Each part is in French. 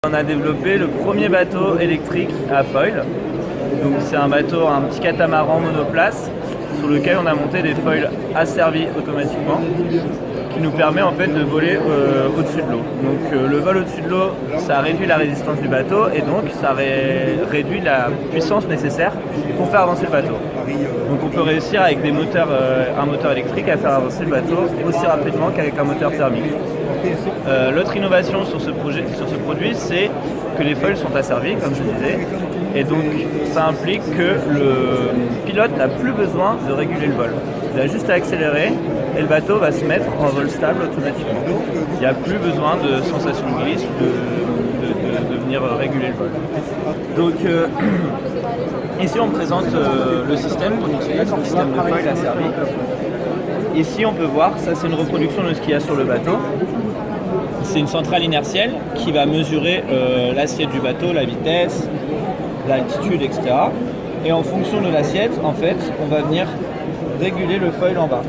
On a développé le premier bateau électrique à foil. Donc c'est un bateau, un petit catamaran monoplace sur lequel on a monté des foils asservis automatiquement qui nous permet en fait de voler au-dessus de l'eau. Donc le vol au-dessus de l'eau, ça réduit la résistance du bateau et donc ça réduit la puissance nécessaire pour faire avancer le bateau. Donc on peut réussir avec des moteurs, un moteur électrique à faire avancer le bateau aussi rapidement qu'avec un moteur thermique. L'autre innovation sur ce produit, c'est que les foils sont asservis, comme je disais, et donc ça implique que le pilote n'a plus besoin de réguler le vol. Il a juste à accélérer et le bateau va se mettre en vol stable automatiquement. Il n'y a plus besoin de sensation de glisse ou de venir réguler le vol. Donc ici on présente le système qu'on utilise, le système de foil asservi. Ici on peut voir, ça c'est une reproduction de ce qu'il y a sur le bateau. C'est une centrale inertielle qui va mesurer l'assiette du bateau, la vitesse, l'altitude, etc. Et en fonction de l'assiette, en fait, on va venir réguler le foil en bas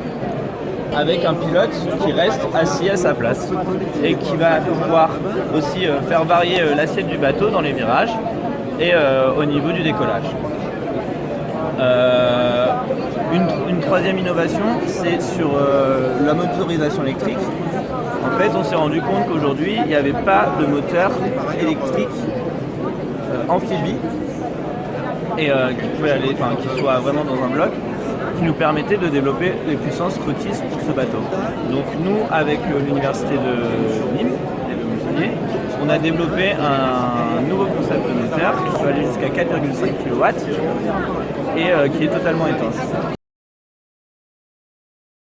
avec un pilote qui reste assis à sa place et qui va pouvoir aussi faire varier l'assiette du bateau dans les virages et au niveau du décollage. Une troisième innovation, c'est sur la motorisation électrique. En fait, on s'est rendu compte qu'aujourd'hui, il n'y avait pas de moteur électrique amphibie et qui soit vraiment dans un bloc, qui nous permettait de développer les puissances requises pour ce bateau. Donc nous, avec l'université de Nîmes et de Montpellier, on a développé un nouveau concept de moteur qui peut aller jusqu'à 4,5 kW et qui est totalement étanche.